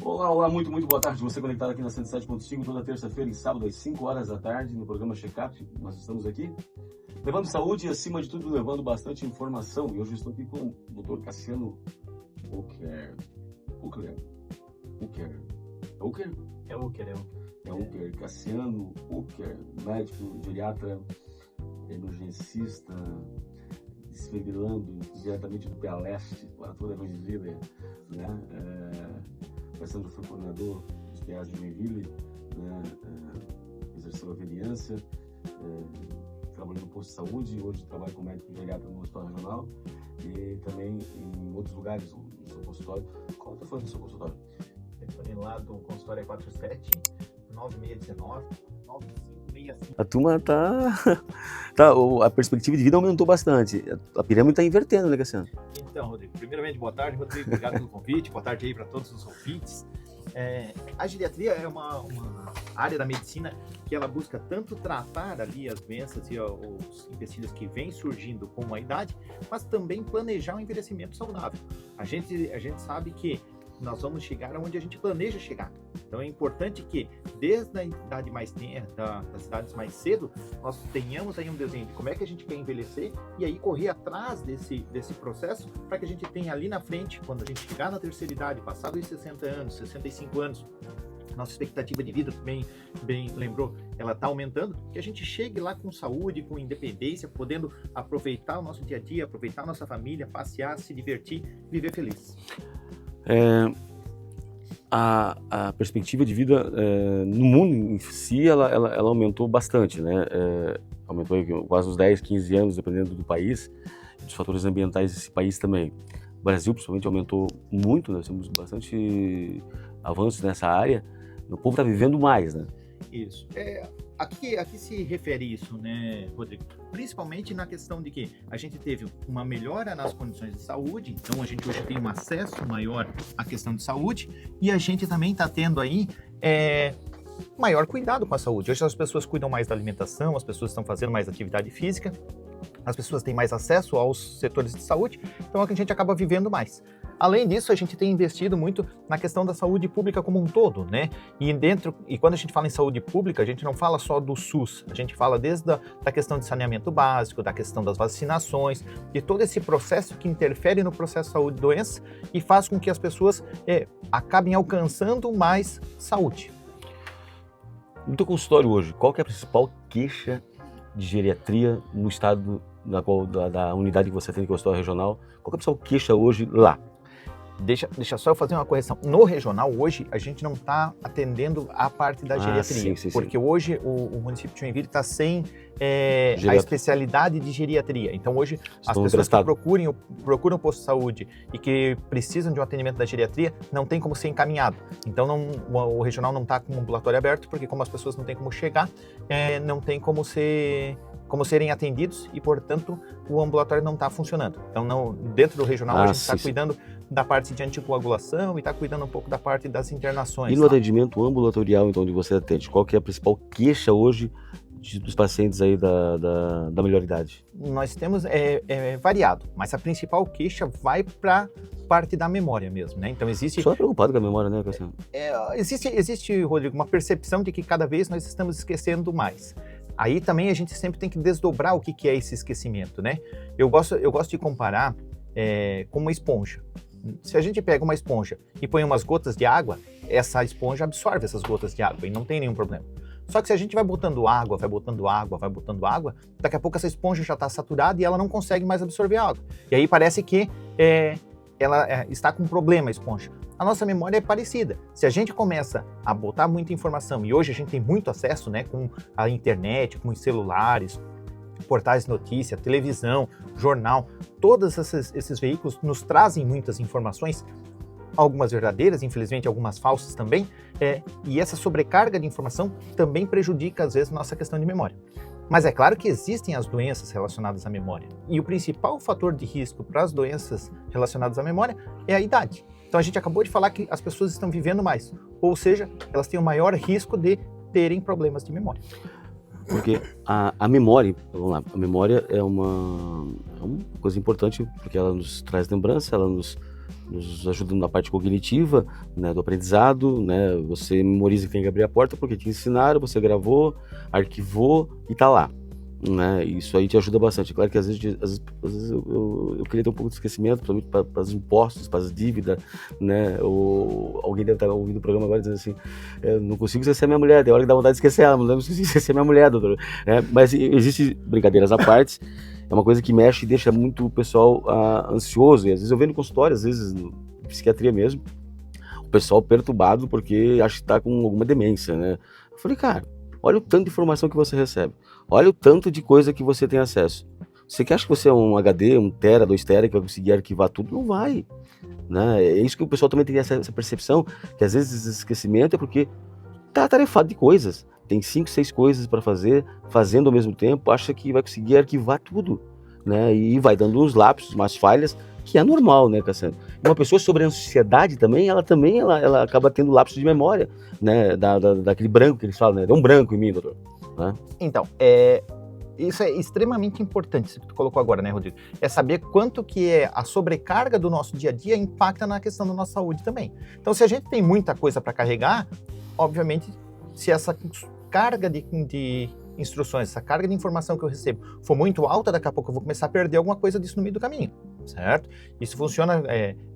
Olá, olá, muito boa tarde. Você conectado aqui na 107.5 toda terça-feira e sábado às 5 horas da tarde no programa Check-up. Nós estamos aqui levando saúde e, acima de tudo, levando bastante informação. E hoje eu estou aqui com o Dr. Cassiano Ucker. Cassiano Ucker, médico, geriatra, emergencista, desfibrilando diretamente do PA Leste, para toda a Joinville, né? Cassiano foi coordenador dos PAs de Joinville, né? Exerceu a vereança, trabalhou no posto de saúde, hoje trabalha como médico geriatra no hospital regional e também em outros lugares no seu consultório. Qual que foi no seu consultório? Telefone lá do consultório é 47 9619 9565. A turma a perspectiva de vida aumentou bastante. A pirâmide está invertendo, né, Cassiano? Então, Rodrigo, primeiramente, boa tarde, Rodrigo, obrigado pelo convite, boa tarde aí para todos os ouvintes. A geriatria é uma área da medicina que ela busca tanto tratar ali as doenças e os empecilhos que vêm surgindo com a idade, mas também planejar um envelhecimento saudável. A gente sabe que nós vamos chegar onde a gente planeja chegar. Então é importante que, desde a idade mais tenra, das idades mais cedo, nós tenhamos aí um desenho de como é que a gente quer envelhecer e aí correr atrás desse processo para que a gente tenha ali na frente, quando a gente chegar na terceira idade, passado os 60 anos, 65 anos, nossa expectativa de vida, bem lembrou, ela está aumentando, que a gente chegue lá com saúde, com independência, podendo aproveitar o nosso dia a dia, aproveitar a nossa família, passear, se divertir, viver feliz. A perspectiva de vida no mundo em si, ela aumentou bastante, né? Aumentou aí quase uns 10, 15 anos, dependendo do país, dos fatores ambientais desse país também. O Brasil, principalmente, aumentou muito, nós temos bastante avanços nessa área. O povo está vivendo mais, né? Isso. Aqui se refere isso, né, Rodrigo? Principalmente na questão de que a gente teve uma melhora nas condições de saúde, então a gente hoje tem um acesso maior à questão de saúde e a gente também está tendo aí maior cuidado com a saúde. Hoje as pessoas cuidam mais da alimentação, as pessoas estão fazendo mais atividade física, as pessoas têm mais acesso aos setores de saúde, então a gente acaba vivendo mais. Além disso, a gente tem investido muito na questão da saúde pública como um todo, né? E quando a gente fala em saúde pública, a gente não fala só do SUS, a gente fala desde da questão de saneamento básico, da questão das vacinações, de todo esse processo que interfere no processo de saúde e doença e faz com que as pessoas acabem alcançando mais saúde. No teu consultório hoje, qual que é a principal queixa de geriatria no estado da unidade que você tem no consultório regional? Qual que é a principal queixa hoje lá? Deixa só eu fazer uma correção. No regional, hoje, a gente não está atendendo a parte da geriatria. Sim. Porque hoje o município de Joinville está sem a especialidade de geriatria. Então, hoje, as pessoas que procuram o posto de saúde e que precisam de um atendimento da geriatria, não tem como ser encaminhado. Então, o regional não está com um ambulatório aberto, porque como as pessoas não têm como chegar, não tem como serem atendidos e, portanto, o ambulatório não está funcionando. Então, dentro do regional, a gente está cuidando da parte de anticoagulação e está cuidando um pouco da parte das internações. E no atendimento ambulatorial, então, onde você atende, qual que é a principal queixa hoje dos pacientes aí da melhor idade? Nós temos variado, mas a principal queixa vai para parte da memória mesmo, né? Então existe... Só preocupado com a memória, né, Cassiano? Existe, Rodrigo, uma percepção de que cada vez nós estamos esquecendo mais. Aí também a gente sempre tem que desdobrar o que é esse esquecimento, né? Eu gosto de comparar com uma esponja. Se a gente pega uma esponja e põe umas gotas de água, essa esponja absorve essas gotas de água e não tem nenhum problema. Só que se a gente vai botando água, daqui a pouco essa esponja já está saturada e ela não consegue mais absorver água. E aí parece que ela está com um problema, a esponja. A nossa memória é parecida. Se a gente começa a botar muita informação, e hoje a gente tem muito acesso, né, com a internet, com os celulares, portais de notícia, televisão, jornal, todos esses veículos nos trazem muitas informações, algumas verdadeiras, infelizmente algumas falsas também, e essa sobrecarga de informação também prejudica, às vezes, nossa questão de memória. Mas é claro que existem as doenças relacionadas à memória, e o principal fator de risco para as doenças relacionadas à memória é a idade. Então a gente acabou de falar que as pessoas estão vivendo mais, ou seja, elas têm o maior risco de terem problemas de memória. Porque a memória, vamos lá, a memória é uma coisa importante porque ela nos traz lembrança, ela nos nos ajuda na parte cognitiva, né, do aprendizado, né, você memoriza que tem que abrir a porta porque te ensinaram, você gravou, arquivou e tá lá. Né? Isso aí te ajuda bastante. Claro que às vezes eu queria ter um pouco de esquecimento, principalmente para os impostos, para as dívidas, né? Ou alguém deve estar ouvindo o programa agora dizendo assim: eu não consigo esquecer minha mulher, tem hora que dá vontade de esquecer ela, mas não consigo esquecer minha mulher, doutor. Mas existe brincadeiras à parte, é uma coisa que mexe e deixa muito o pessoal ansioso, e às vezes eu vejo no consultório, às vezes na psiquiatria mesmo, o pessoal perturbado porque acha que está com alguma demência, né? Eu falei, cara, olha o tanto de informação que você recebe. Olha o tanto de coisa que você tem acesso. Você que acha que você é um HD, 1 tera, 2 tera, que vai conseguir arquivar tudo? Não vai. Né? É isso que o pessoal também tem essa percepção, que às vezes esse esquecimento é porque está atarefado de coisas. Tem 5, 6 coisas para fazer, fazendo ao mesmo tempo, acha que vai conseguir arquivar tudo. Né? E vai dando uns lapsos, umas falhas, que é normal, né, Cassiano? Uma pessoa sobre ansiedade também, ela acaba tendo lapsos de memória, né, daquele branco que eles falam, né? Deu um branco em mim, doutor. Né? Então, isso é extremamente importante, isso que tu colocou agora, né, Rodrigo? É saber quanto que a sobrecarga do nosso dia a dia impacta na questão da nossa saúde também. Então, se a gente tem muita coisa para carregar, obviamente, se essa carga de instruções, essa carga de informação que eu recebo for muito alta, daqui a pouco eu vou começar a perder alguma coisa disso no meio do caminho, certo? Isso funciona,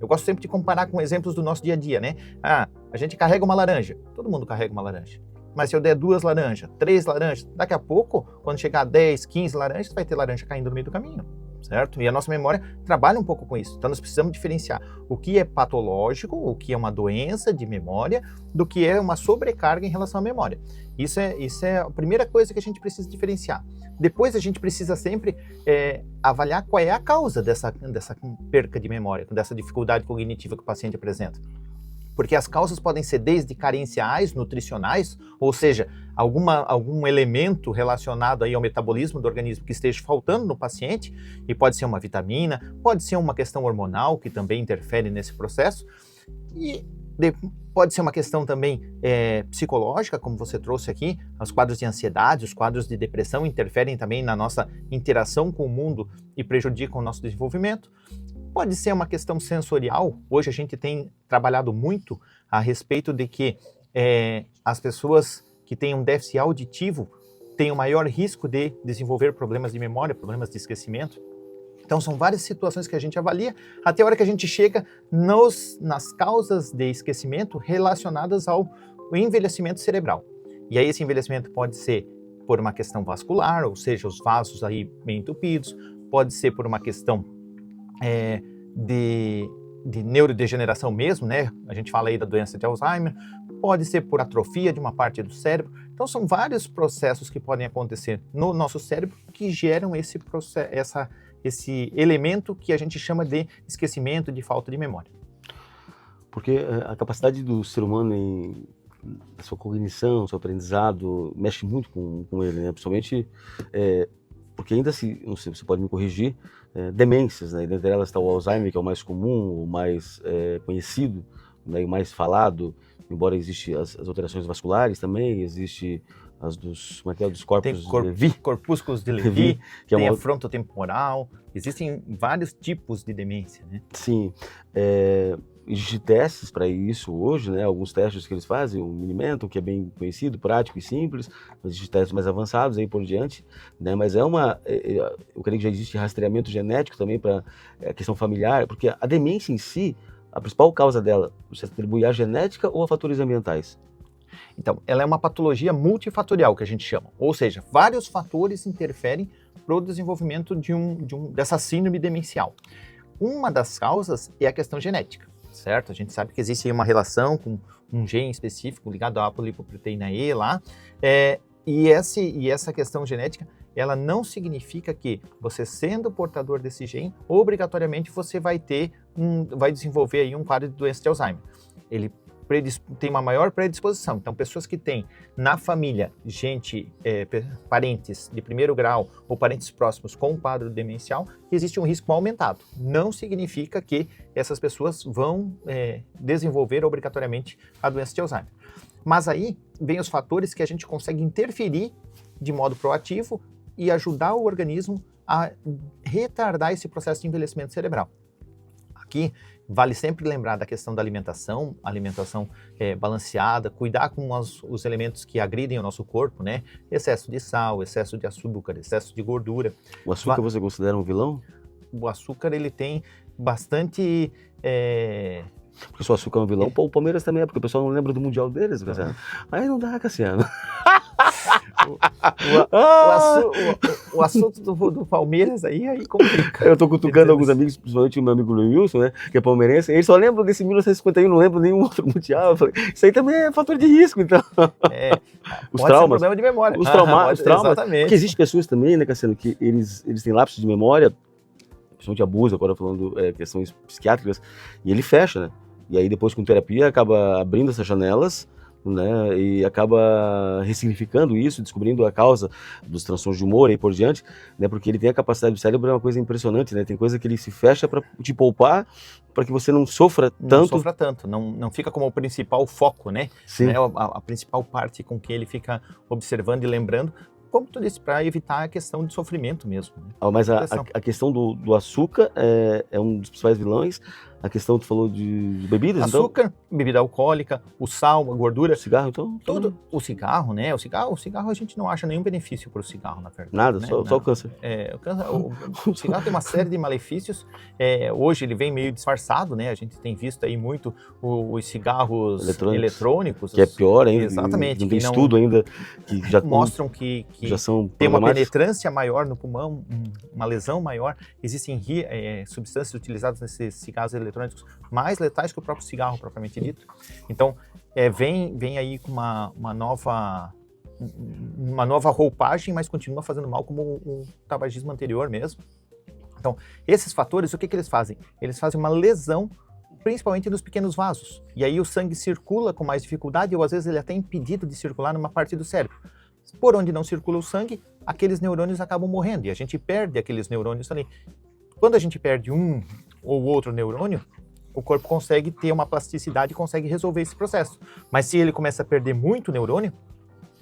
eu gosto sempre de comparar com exemplos do nosso dia a dia, né? A gente carrega uma laranja, todo mundo carrega uma laranja. Mas se eu der 2 laranjas, 3 laranjas, daqui a pouco, quando chegar a 10, 15 laranjas, vai ter laranja caindo no meio do caminho, certo? E a nossa memória trabalha um pouco com isso. Então nós precisamos diferenciar o que é patológico, o que é uma doença de memória, do que é uma sobrecarga em relação à memória. Isso é a primeira coisa que a gente precisa diferenciar. Depois a gente precisa sempre avaliar qual é a causa dessa perca de memória, dessa dificuldade cognitiva que o paciente apresenta. Porque as causas podem ser desde carenciais, nutricionais, ou seja, algum elemento relacionado aí ao metabolismo do organismo que esteja faltando no paciente, e pode ser uma vitamina, pode ser uma questão hormonal que também interfere nesse processo, e pode ser uma questão também psicológica, como você trouxe aqui, os quadros de ansiedade, os quadros de depressão interferem também na nossa interação com o mundo e prejudicam o nosso desenvolvimento. Pode ser uma questão sensorial. Hoje a gente tem trabalhado muito a respeito de que as pessoas que têm um déficit auditivo têm o maior risco de desenvolver problemas de memória, problemas de esquecimento. Então são várias situações que a gente avalia até a hora que a gente chega nas causas de esquecimento relacionadas ao envelhecimento cerebral. E aí esse envelhecimento pode ser por uma questão vascular, ou seja, os vasos aí bem entupidos, pode ser por uma questão de neurodegeneração mesmo, né? A gente fala aí da doença de Alzheimer, pode ser por atrofia de uma parte do cérebro. Então são vários processos que podem acontecer no nosso cérebro que geram esse elemento que a gente chama de esquecimento, de falta de memória. Porque a capacidade do ser humano a sua cognição, seu aprendizado, mexe muito com ele, né? Principalmente porque ainda não sei, você pode me corrigir, demências, né? Dentre elas está o Alzheimer, que é o mais comum, o mais conhecido, né? O mais falado, embora existam as alterações vasculares também, existe as dos corpos de Levi. Corpúsculos de Levi, que tem a frontotemporal, existem vários tipos de demência, né? Sim, existem testes para isso hoje, né? Alguns testes que eles fazem, o Minimental, que é bem conhecido, prático e simples, existem testes mais avançados aí por diante, né? Mas eu creio que já existe rastreamento genético também para a questão familiar, porque a demência em si, a principal causa dela, você atribui à genética ou a fatores ambientais? Então, ela é uma patologia multifatorial, que a gente chama, ou seja, vários fatores interferem para o desenvolvimento dessa síndrome demencial. Uma das causas é a questão genética, certo? A gente sabe que existe aí uma relação com um gene específico ligado à apolipoproteína E lá, e essa questão genética, ela não significa que você sendo portador desse gene, obrigatoriamente você vai desenvolver aí um quadro de doença de Alzheimer. Ele tem uma maior predisposição. Então, pessoas que têm na família parentes de primeiro grau ou parentes próximos com quadro demencial, existe um risco aumentado. Não significa que essas pessoas vão desenvolver obrigatoriamente a doença de Alzheimer. Mas aí vem os fatores que a gente consegue interferir de modo proativo e ajudar o organismo a retardar esse processo de envelhecimento cerebral. Aqui vale sempre lembrar da questão da alimentação balanceada, cuidar com os elementos que agridem o nosso corpo, né? Excesso de sal, excesso de açúcar, excesso de gordura. O açúcar você considera um vilão? O açúcar, ele tem bastante... Porque se o açúcar é um vilão, o Palmeiras também é, porque o pessoal não lembra do Mundial deles, Cassiano. Aí não dá, Cassiano. O assunto do Palmeiras aí complica. Eu tô cutucando alguns amigos, principalmente o meu amigo Luiz Wilson, né, que é palmeirense, eles só lembram desse 1951, não lembram nenhum outro mundial. Eu falei, isso aí também é fator de risco, então. Os pode traumas. Ser um problema de memória. Os traumas. Exatamente. Porque existem pessoas também, né, Cassiano, que eles têm lapsos de memória, principalmente abuso, agora falando questões psiquiátricas, e ele fecha, né? E aí depois com terapia acaba abrindo essas janelas, né, e acaba ressignificando isso, descobrindo a causa dos transtornos de humor e aí por diante, né, porque ele tem a capacidade do cérebro, é uma coisa impressionante, né, tem coisa que ele se fecha para te poupar, para que você não sofra tanto. Não sofra tanto, não fica como o principal foco, né? Sim. Né, a principal parte com que ele fica observando e lembrando, como tu disse, para evitar a questão de sofrimento mesmo. Né? Mas a questão do açúcar é um dos principais vilões. A questão, tu falou de bebidas, açúcar, então? Bebida alcoólica, o sal, a gordura. O cigarro, então? Tudo. O cigarro, né? O cigarro a gente não acha nenhum benefício para o cigarro, na verdade. Nada, né? só o câncer. O cigarro tem uma série de malefícios. Hoje ele vem meio disfarçado, né? A gente tem visto aí muito os cigarros eletrônicos. Que é pior ainda. Exatamente. Não tem estudo ainda que já mostram que já são tem uma penetrância maior no pulmão, uma lesão maior. Existem substâncias utilizadas nesses cigarros eletrônicos mais letais que o próprio cigarro propriamente dito. Então, vem aí com uma nova roupagem, mas continua fazendo mal como o tabagismo anterior mesmo. Então, esses fatores, o que eles fazem? Eles fazem uma lesão, principalmente nos pequenos vasos. E aí o sangue circula com mais dificuldade, ou às vezes ele é até impedido de circular numa parte do cérebro. Por onde não circula o sangue, aqueles neurônios acabam morrendo, e a gente perde aqueles neurônios ali. Quando a gente perde um ou outro neurônio, o corpo consegue ter uma plasticidade e consegue resolver esse processo. Mas se ele começa a perder muito neurônio,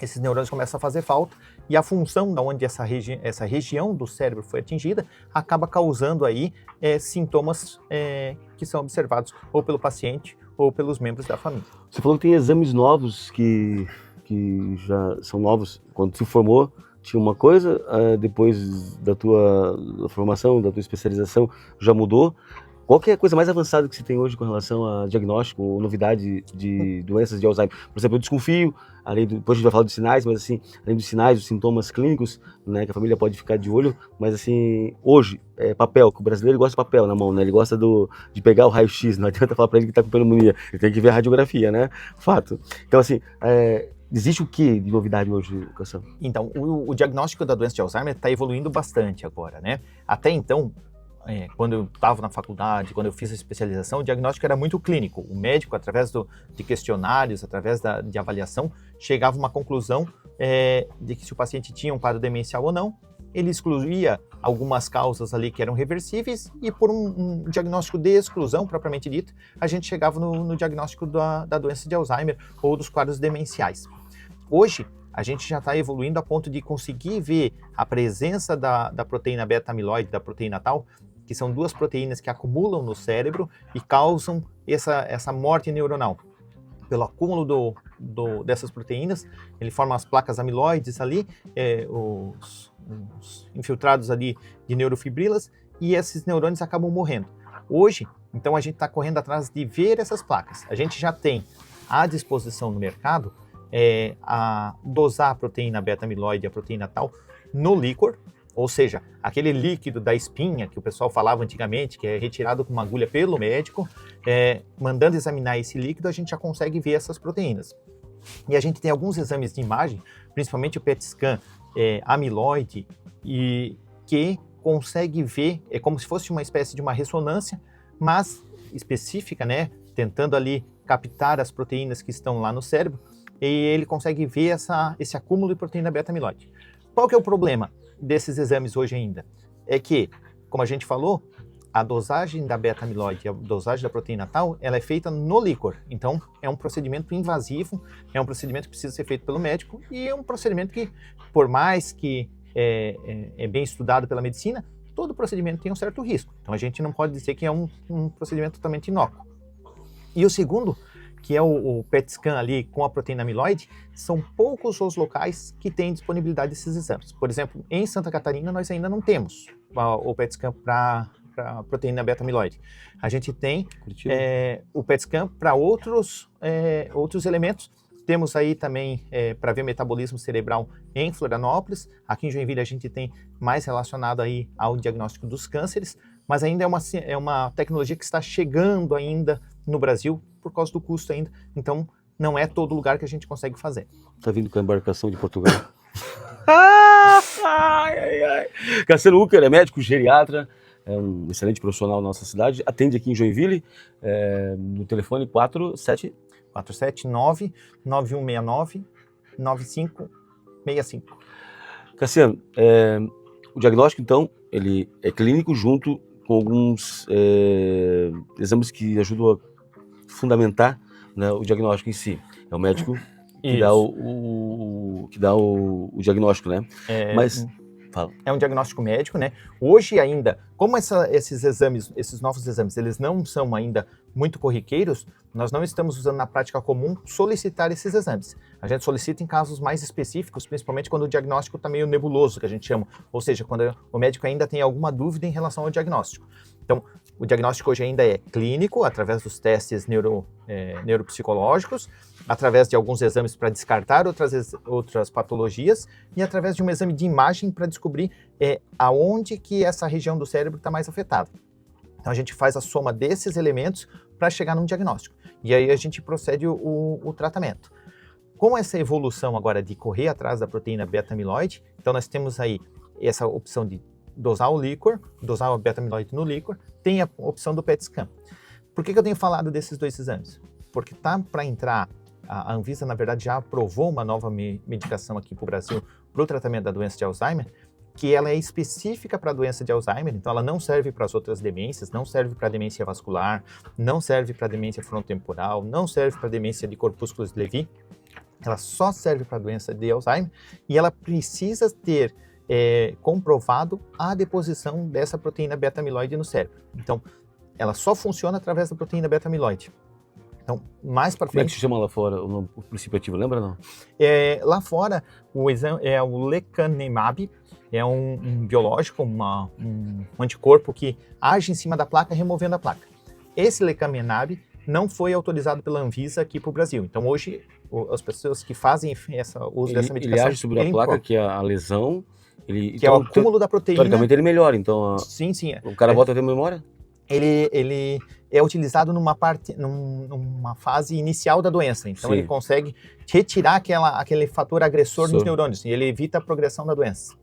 esses neurônios começam a fazer falta e a função da onde essa região do cérebro foi atingida acaba causando aí sintomas que são observados ou pelo paciente ou pelos membros da família. Você falou que tem exames novos que já são novos. Quando se formou, tinha uma coisa, depois da tua formação, da tua especialização, já mudou. Qual que é a coisa mais avançada que você tem hoje com relação a diagnóstico ou novidade de doenças de Alzheimer? Por exemplo, eu desconfio, depois a gente vai falar dos sinais, mas assim, além dos sinais, dos sintomas clínicos, né, que a família pode ficar de olho, mas assim, hoje, papel, que o brasileiro gosta de papel na mão, né, ele gosta de pegar o raio-x, não adianta falar para ele que está com pneumonia, ele tem que ver a radiografia, né, fato. Então assim, existe o que de novidade hoje, Cassiano? Então, o diagnóstico da doença de Alzheimer está evoluindo bastante agora, né? Até então, quando eu estava na faculdade, quando eu fiz a especialização, o diagnóstico era muito clínico. O médico, através de questionários, através de avaliação, chegava a uma conclusão de que se o paciente tinha um quadro demencial ou não, ele excluía algumas causas ali que eram reversíveis e por um diagnóstico de exclusão, propriamente dito, a gente chegava no diagnóstico da doença de Alzheimer ou dos quadros demenciais. Hoje, a gente já está evoluindo a ponto de conseguir ver a presença da proteína beta-amiloide, da proteína tau, que são duas proteínas que acumulam no cérebro e causam essa morte neuronal. Pelo acúmulo dessas proteínas, ele forma as placas amiloides ali, os infiltrados ali de neurofibrilas, e esses neurônios acabam morrendo. Hoje, então, a gente está correndo atrás de ver essas placas. A gente já tem à disposição no mercado a dosar a proteína beta-amiloide e a proteína tau no líquor, ou seja, aquele líquido da espinha que o pessoal falava antigamente, que é retirado com uma agulha pelo médico, mandando examinar esse líquido, a gente já consegue ver essas proteínas. E a gente tem alguns exames de imagem, principalmente o PET scan amiloide, e que consegue ver, é como se fosse uma espécie de uma ressonância, mas específica, né, tentando ali captar as proteínas que estão lá no cérebro, e ele consegue ver esse acúmulo de proteína beta-amiloide. Qual que é o problema desses exames hoje ainda? É que, como a gente falou, a dosagem da beta-amiloide e a dosagem da proteína tau, ela é feita no líquor. Então, é um procedimento invasivo, é um procedimento que precisa ser feito pelo médico e é um procedimento que, por mais que é bem estudado pela medicina, todo procedimento tem um certo risco. Então a gente não pode dizer que é um procedimento totalmente inócuo. E o segundo, que é o PET scan ali com a proteína amiloide, são poucos os locais que têm disponibilidade desses exames. Por exemplo, em Santa Catarina nós ainda não temos o PET scan para proteína beta-amiloide. A gente tem o PET scan para outros elementos. Temos aí também para ver metabolismo cerebral em Florianópolis. Aqui em Joinville a gente tem mais relacionado aí ao diagnóstico dos cânceres, mas ainda é uma tecnologia que está chegando ainda no Brasil por causa do custo ainda. Então, não é todo lugar que a gente consegue fazer. Tá vindo com a embarcação de Portugal. Cassiano Ucker é médico geriatra, é um excelente profissional na nossa cidade, atende aqui em Joinville, no telefone 479-9169-9565. Cassiano, o diagnóstico, então, ele é clínico junto com alguns exames que ajudam a fundamentar, né, o diagnóstico em si. É o médico que dá o diagnóstico, né? Mas fala. É um diagnóstico médico, né? Hoje ainda, como esses exames, esses novos exames, eles não são ainda muito corriqueiros, nós não estamos usando na prática comum solicitar esses exames. A gente solicita em casos mais específicos, principalmente quando o diagnóstico está meio nebuloso, que a gente chama, ou seja, quando o médico ainda tem alguma dúvida em relação ao diagnóstico. Então, o diagnóstico hoje ainda é clínico, através dos testes neuropsicológicos, através de alguns exames para descartar outras patologias e através de um exame de imagem para descobrir aonde que essa região do cérebro está mais afetada. Então, a gente faz a soma desses elementos para chegar num diagnóstico. E aí a gente procede o tratamento. Com essa evolução agora de correr atrás da proteína beta-amiloide, então nós temos aí essa opção de dosar o líquor, dosar o beta-amiloide no líquor, tem a opção do PET scan. Por que eu tenho falado desses dois exames? Porque tá para entrar, a Anvisa, na verdade, já aprovou uma nova medicação aqui para o Brasil para o tratamento da doença de Alzheimer, que ela é específica para a doença de Alzheimer, então ela não serve para as outras demências, não serve para a demência vascular, não serve para a demência frontotemporal, não serve para a demência de corpúsculos de Levy, ela só serve para a doença de Alzheimer e ela precisa ter comprovado a deposição dessa proteína beta-amiloide no cérebro. Então, ela só funciona através da proteína beta-amiloide. Então, mais para frente... Como é que se chama lá fora o princípio ativo, lembra não? Lá fora, o lecanemab, é um biológico, um anticorpo que age em cima da placa, removendo a placa. Esse lecanemab não foi autorizado pela Anvisa aqui para o Brasil. Então, hoje, as pessoas que fazem uso dessa medicação... Ele age sobre a placa, que é a lesão... que é o acúmulo da proteína. Teoricamente ele melhora, então... Sim. O cara volta a ter memória? Ele é utilizado numa fase inicial da doença. Então ele consegue retirar aquele fator agressor nos neurônios e ele evita a progressão da doença.